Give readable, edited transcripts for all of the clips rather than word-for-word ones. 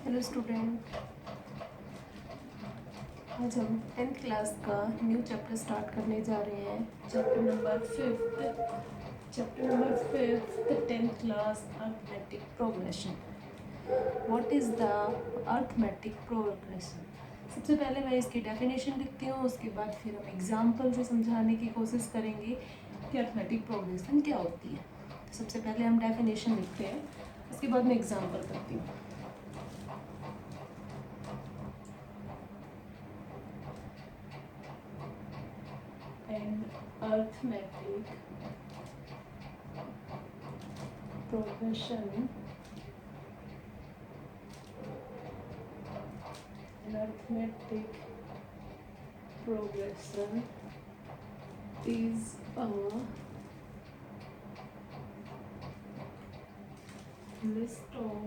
Hello student, आज हम 10th class का न्यू चैप्टर स्टार्ट करने जा रहे हैं। Chapter number fifth 10th class arithmetic progression. What is the arithmetic progression? सबसे पहले मैं इसकी डेफिनेशन लिखती हूँ, उसके बाद फिर हम एग्जाम्पल से समझाने की कोशिश करेंगे कि अर्थमेटिक प्रोग्रेशन क्या होती है। तो सबसे पहले हम डेफिनेशन लिखते हैं, उसके बाद मैं एग्जाम्पल करती हूँ। And arithmetic progression is a list of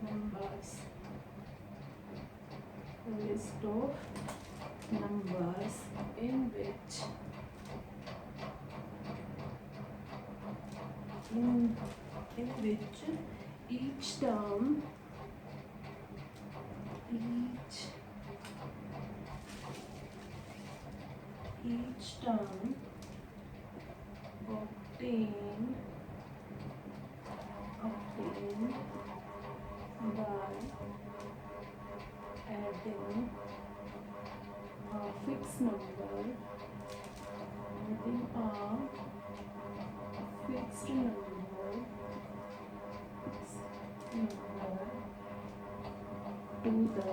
numbers in which each term obtained by adding a fixed number to the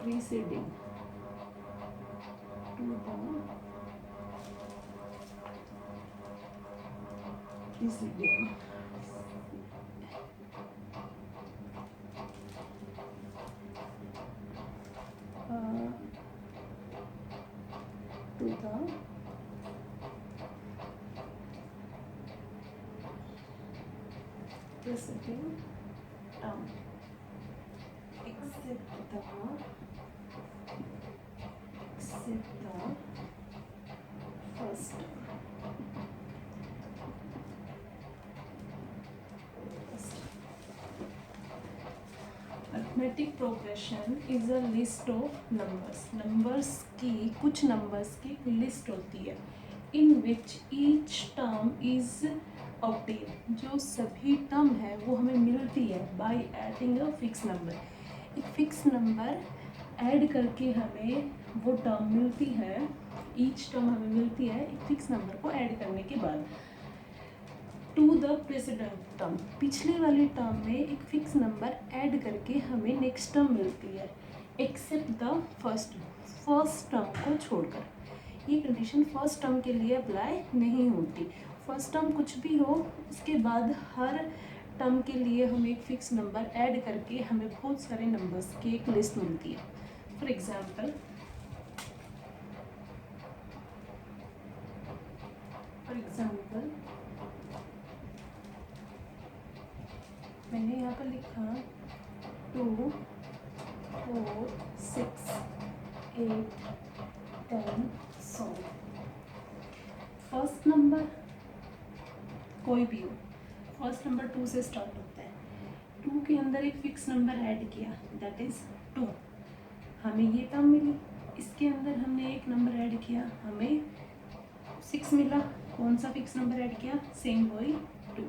preceding preceding term except the first arithmetic progression is a list of numbers की कुछ numbers की list होती है, in which each term is obtain, जो सभी term है वो हमें मिलती है by adding a fix number. एक फिक्स नंबर ऐड करके हमें वो टर्म मिलती है, ईच टर्म हमें मिलती है एक फिक्स नंबर को ऐड करने के बाद। टू द प्रेसिडेंट टर्म, पिछले वाले टर्म में एक फिक्स नंबर ऐड करके हमें नेक्स्ट टर्म मिलती है, एक्सेप्ट द फर्स्ट टर्म को छोड़कर। ये कंडीशन फर्स्ट टर्म के लिए अप्लाई नहीं होती। फर्स्ट टर्म कुछ भी हो, उसके बाद हर टर्म के लिए हमें एक फिक्स नंबर ऐड करके हमें बहुत सारे नंबर्स की एक लिस्ट मिलती है। फॉर एग्जाम्पल मैंने यहाँ पर लिखा 2, 4, 6, 8, 10, 100। फर्स्ट नंबर कोई भी हो, फर्स्ट नंबर 2 से स्टार्ट होता है। 2 के अंदर एक फिक्स नंबर ऐड किया, दैट इज 2, हमें ये टर्म मिली। इसके अंदर हमने एक नंबर ऐड किया, हमें 6 मिला। कौन सा फिक्स नंबर ऐड किया? सेम वही 2।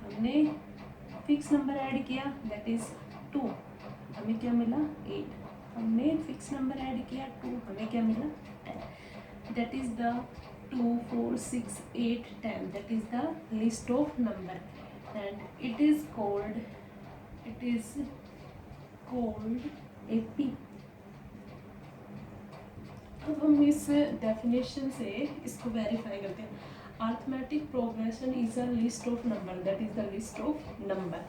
हमने फिक्स नंबर ऐड किया, दैट इज 2, हमें क्या मिला? 8। हमने फिक्स नंबर ऐड किया 2, हमें क्या मिला? 10। That is the 2, 4, 6, 8, 10, that is the list of number and it is called AP। अब हम इस डेफिनेशन से इसको वेरीफाई करते हैं। Arithmetic progression is a list of number, that is the list of number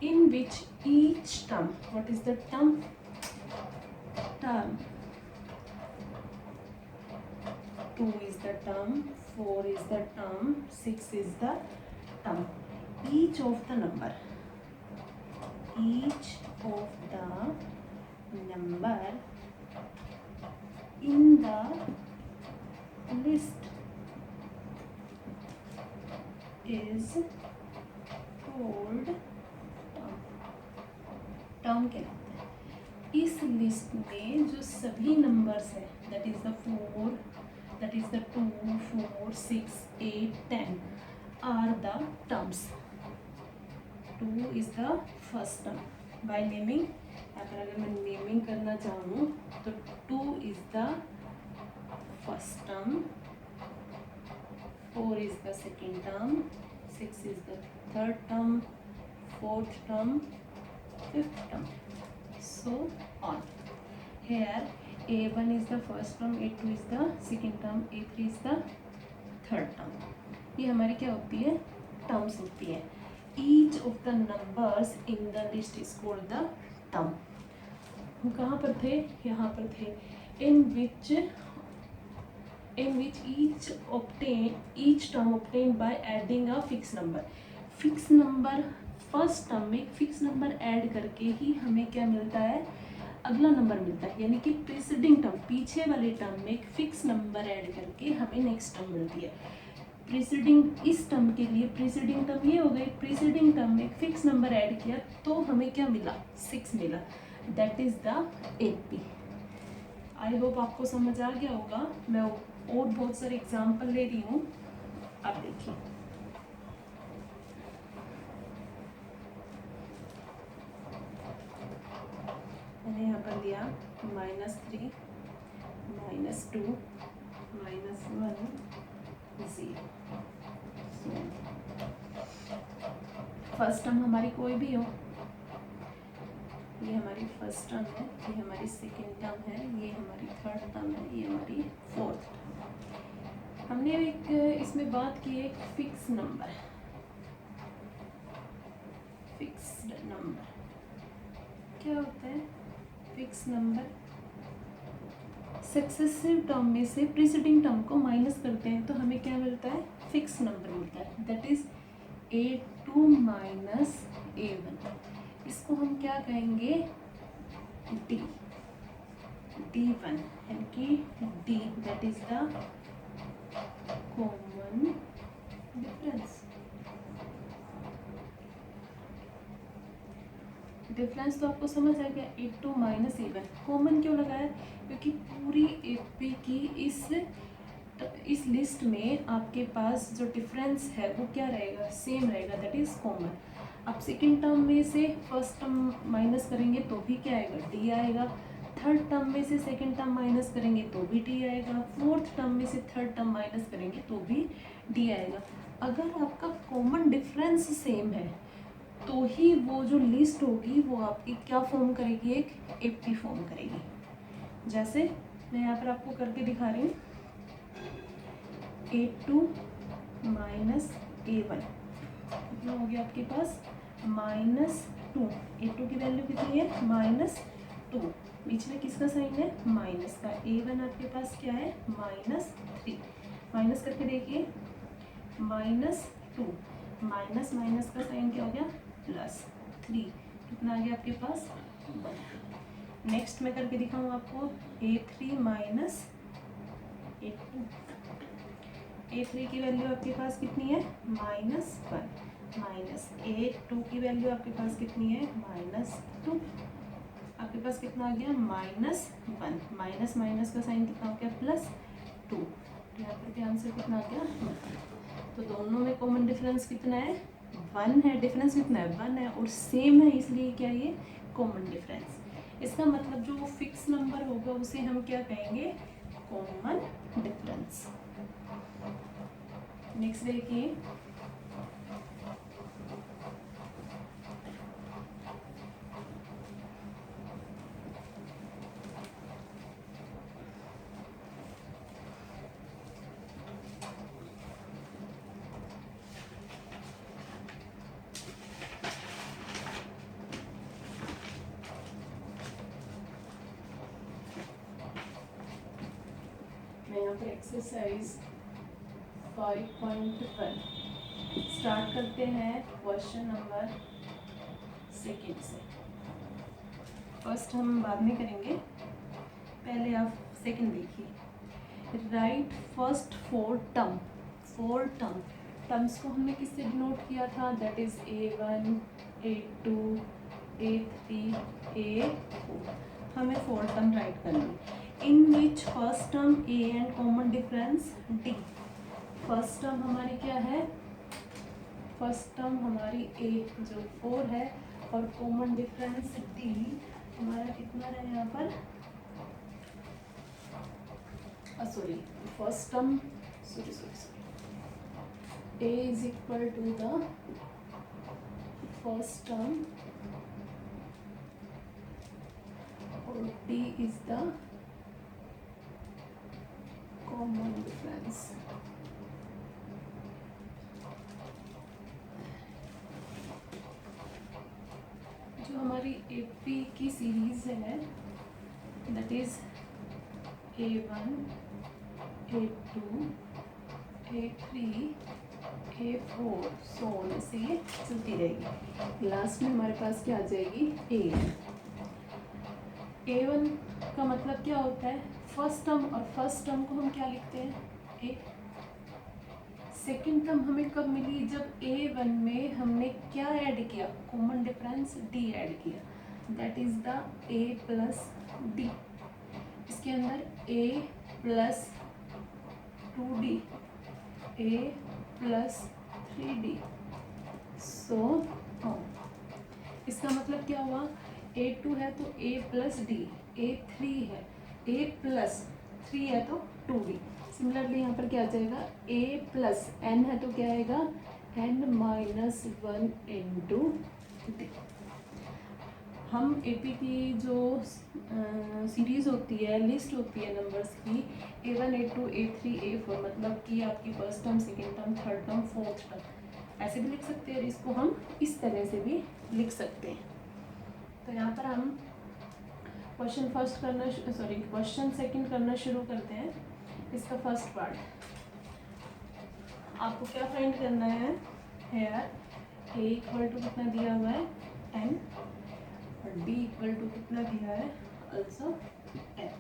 in which each term, what is the term? 2 is the term, 4 is the term, 6 is the term. Each of the number in the list is called term. Term कहलाता है। इस list में जो सभी numbers हैं, that is the 4, that is the 2, 4, 6, 8, 10 are the terms. 2 is the first term by naming. यहाँ पर अगर मैं नेमिंग करना चाहूँ तो 2 is the first term, 4 is the second term, 6 is the third term, fourth term, fifth term, so on. Here A1 is the first term, A2 is the second term, A3 is the third term. ये हमारी क्या होती है? Terms होती है। Each of the numbers in the list is called the term. हम कहाँ पर थे? यहाँ पर थे। In which each term obtained by adding a fixed number. Fix number first term में फिक्स नंबर ऐड करके ही हमें क्या मिलता है? अगला नंबर मिलता है। यानी कि प्रीसीडिंग टर्म, पीछे वाले टर्म में एक फिक्स नंबर ऐड करके हमें नेक्स्ट टर्म मिलती है। प्रीसीडिंग इस टर्म के लिए प्रीसीडिंग टर्म ये हो गई। प्रीसीडिंग टर्म में फिक्स नंबर ऐड किया तो हमें क्या मिला? 6 मिला। That is the AP। I hope आपको समझ आ गया होगा। मैं और बहुत सारे एग्जाम्पल ले रही हूँ, आप देखिए। मैंने यहाँ पर दिया -3, -2, -1, 0। फर्स्ट टर्म हमारी कोई भी हो, ये हमारी फर्स्ट टर्म है, ये हमारी सेकेंड टर्म है, ये हमारी थर्ड टर्म है, ये हमारी फोर्थ टर्म है। हमने एक इसमें बात की एक फिक्स नंबर, फिक्स्ड नंबर क्या होता है? फिक्स नंबर सक्सेसिव टर्म में से प्रीसीडिंग टर्म को माइनस करते हैं तो हमें क्या मिलता है? फिक्स नंबर मिलता है। That is A2 minus A1। इसको हम क्या कहेंगे? D1 यानी कि D, that is the common difference. Difference तो आपको समझ आ गया। A2 माइनस A1 कॉमन क्यों लगाया? क्योंकि पूरी AP की इस लिस्ट में आपके पास जो डिफरेंस है वो क्या रहेगा? सेम रहेगा, दैट इज कॉमन। अब सेकेंड टर्म में से फर्स्ट टर्म माइनस करेंगे तो भी क्या आएगा? D आएगा। थर्ड टर्म में से सेकेंड टर्म माइनस करेंगे तो भी D आएगा। फोर्थ टर्म में से थर्ड टर्म माइनस करेंगे तो भी D आएगा। अगर आपका कॉमन डिफरेंस सेम है तो ही वो जो लिस्ट होगी वो आपकी क्या फॉर्म करेगी? एक AP फॉर्म करेगी। जैसे मैं यहाँ पर आपको करके दिखा रही हूँ। A2 माइनस A1 कितना हो गया आपके पास? -2। A2 की वैल्यू कितनी है? -2। बीच में किसका साइन है? माइनस का। A1 आपके पास क्या है? -3। माइनस करके देखिए, -2 माइनस माइनस का साइन क्या हो गया? +3। कितना आ गया आपके पास? 1। नेक्स्ट मैं करके दिखाऊँ आपको। A3 minus A2। A3 की वैल्यू आपके पास कितनी है? -1। माइनस A2 की वैल्यू आपके पास कितनी है? -2। आपके पास कितना आ गया? -1। माइनस माइनस का साइन कितना हो गया? +2। तो यहाँ पर भी आंसर कितना आ गया? 1। तो दोनों में कॉमन डिफरेंस कितना है? 1 है। डिफरेंस कितना है? 1 है और सेम है, इसलिए क्या ये कॉमन डिफरेंस। इसका मतलब जो फिक्स नंबर होगा उसे हम क्या कहेंगे? Common difference. नेक्स्ट देखिए, मैं यहाँ पर एक्सरसाइज 5.1 स्टार्ट करते हैं क्वेश्चन नंबर 2 से। फर्स्ट हम बाद में करेंगे, पहले आप सेकंड देखिए। Right first 4 term. 4 टर्म्स को हमने किससे डिनोट किया था? That is A1, A2, A3 A4, हमें 4 टर्म राइट करनी। In which first term A and common difference D। First term हमारी क्या है, फर्स्ट टर्म हमारी A जो 4 है और कॉमन डिफरेंस D हमारा कितना है यहाँ पर, sorry first term sorry A is equal to the first term और D is the common difference. जो हमारी AP की सीरीज है that is A1 A2 A3 A4 so on से ये चलती रहेगी। लास्ट में हमारे पास क्या आ जाएगी, A1 का मतलब क्या होता है, फर्स्ट टर्म, और फर्स्ट टर्म को हम क्या लिखते हैं, A। सेकेंड टर्म हमें कब मिली, जब A1 में हमने क्या ऐड किया, कॉमन डिफरेंस D ऐड किया, that is the A plus D। इसके अंदर A plus 2D A plus 3D सो इसका मतलब क्या हुआ, A2 है तो A प्लस D, A3 है A प्लस 3 है तो 2D। सिमिलरली यहाँ पर क्या आ जाएगा, A प्लस N है तो क्या आएगा N माइनस 1 इंटू D। हम AP की जो सीरीज़ होती है, लिस्ट होती है नंबर्स की, A1 A2 A3 A4, मतलब कि आपकी first term, second term, third term, fourth term, ऐसे भी लिख सकते हैं, इसको हम इस तरह से भी लिख सकते हैं। तो यहाँ पर हम क्वेश्चन सेकंड करना शुरू करते हैं। इसका फर्स्ट पार्ट आपको क्या फाइंड करना है, हेयर A इक्वल टू कितना दिया हुआ है 10 और D इक्वल टू कितना दिया है also 10।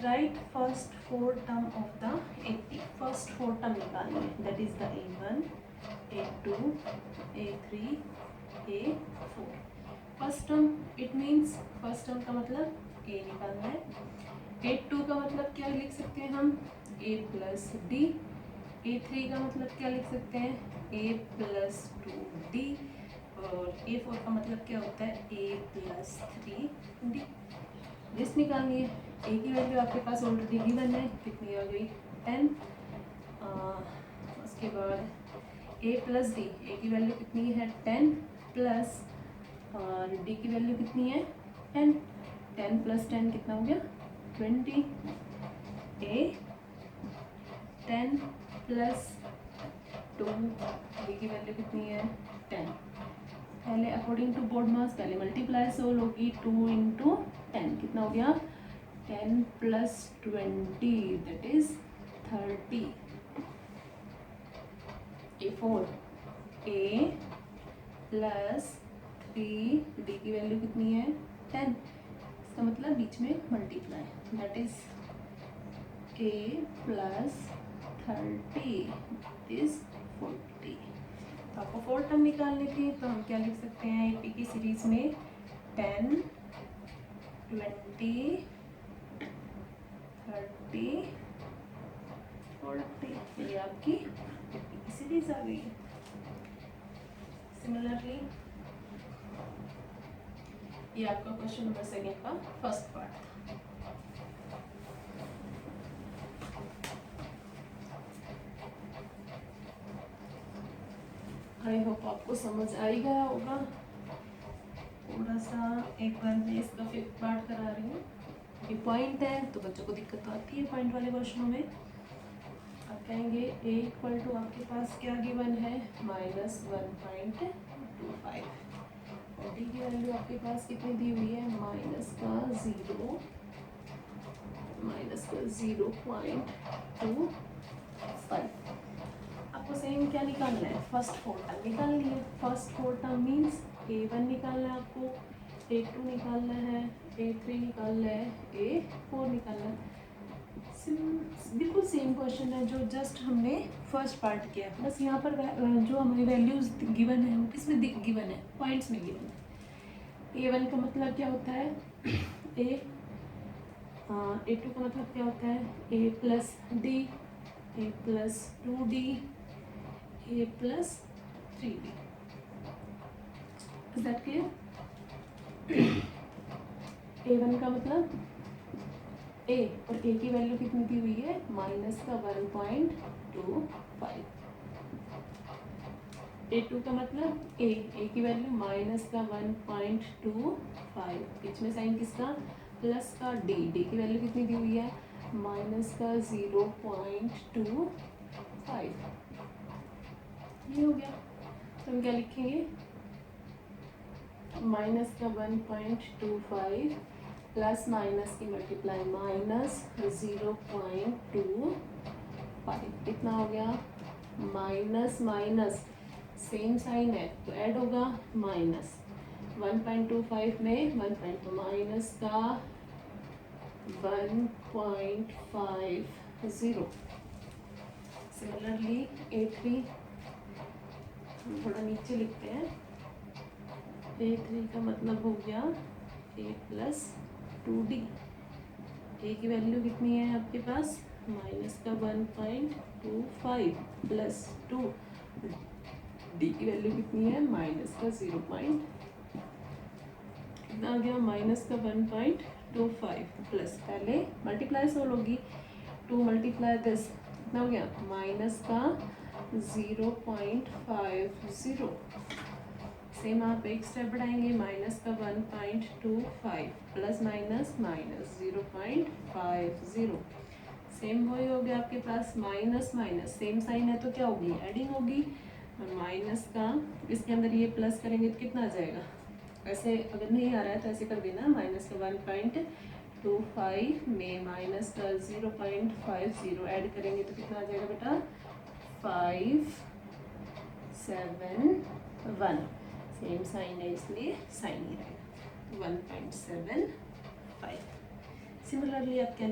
Right first 4 term of the AP, first 4 term निकालनी है, that is the A1 A2 A3 A4। First term it means, first term का मतलब A निकालना है। A2 का मतलब क्या लिख सकते हैं हम, A प्लस D। A3 का मतलब क्या लिख सकते हैं, A प्लस 2D। और A4 का मतलब क्या होता है, A प्लस 3D। लिस्ट निकालनी है। A की वैल्यू आपके पास ऑलरेडी गिवन है, कितनी आ गई 10। उसके बाद A प्लस D, A की वैल्यू कितनी है 10 प्लस और D की वैल्यू कितनी है 10। 10 प्लस 10 कितना हो गया 20। A 10 प्लस 2, D की वैल्यू कितनी है 10। पहले अकॉर्डिंग टू बोर्ड मास पहले मल्टीप्लाई से होगी, 2 इंटू 10 कितना हो गया 10 plus 20 that is 30। A4 A plus 3, D की वैल्यू कितनी है 10, इसका मतलब बीच में multiply, that is A plus 30 is 40। तो आपको 4 टर्म निकालनी थी, तो हम क्या लिख सकते हैं, AP की सीरीज में 10 20 30 40, ये आपकी AP की सीरीज आ गई है। सिमिलरली ये आपका क्वेश्चन नंबर सेकेंड का फर्स्ट पार्ट था। आई होप आपको समझ आ ही गया होगा। थोड़ा सा एक बार मैं इसका फिफ्थ पार्ट करा रही हूँ, ये पॉइंट है तो बच्चों को दिक्कत तो आती है पॉइंट वाले क्वेश्चनों में। आप कहेंगे A इक्वल टू आपके पास क्या गिवन है -1.25 और D की वैल्यू आपके पास कितनी दी हुई है -0.25। आपको सेम क्या निकालना है, फर्स्ट 4 टर्म निकालनी है। फर्स्ट 4 टर्म मीन्स A1 निकालना है आपको, A2 निकालना है, A3 निकालना है, A4 निकालना है। बिल्कुल सेम क्वेश्चन है जो जस्ट हमने फर्स्ट पार्ट किया, बस यहाँ पर जो हमारी वैल्यूज गिवन है वो किसमें गिवन है, पॉइंट्स में गिवन है। A1 का मतलब क्या होता है, A2 का मतलब क्या होता है, A plus D, A plus 2D, A plus 3D। Is that clear? A1 का मतलब A, और A की वैल्यू कितनी दी हुई है, माइनस का 1.25। A2 का मतलब A की वैल्यू माइनस का 1.25, बीच में साइन किसका, प्लस का D की वैल्यू कितनी दी हुई है, माइनस का 0.25। ये हो गया। तो हम क्या लिखेंगे, माइनस का 1.25 प्लस माइनस की मल्टीप्लाई माइनस 0.25, कितना हो गया, माइनस माइनस सेम साइन है तो ऐड होगा, माइनस 1.25 में 1.2 माइनस का 1.50। सिमिलरली A3 थोड़ा नीचे लिखते हैं, A3 का मतलब हो गया A प्लस 2D। A की वैल्यू कितनी है आपके पास, माइनस का 1.25 प्लस 2, D की वैल्यू कितनी है, माइनस का 0. कितना आ गया, माइनस का 1.25 प्लस, पहले मल्टीप्लाई सोल्व होगी, 2 मल्टीप्लाई दिस, कितना हो गया, माइनस का 0.50। सेम आप एक स्टेप बढ़ाएंगे, माइनस का 1.25 प्लस माइनस माइनस 0.50। सेम वही हो गया आपके पास, माइनस माइनस सेम साइन है तो क्या होगी, एडिंग होगी, माइनस का इसके अंदर ये प्लस करेंगे तो कितना आ जाएगा, ऐसे अगर नहीं आ रहा है तो ऐसे कर देना, माइनस का 1.25 में माइनस का 0.50 ऐड करेंगे तो कितना आ जाएगा बेटा, 571। सेम साइन है इसलिए साइन ही रहेगा, 1.75। सिमिलरली आप क्या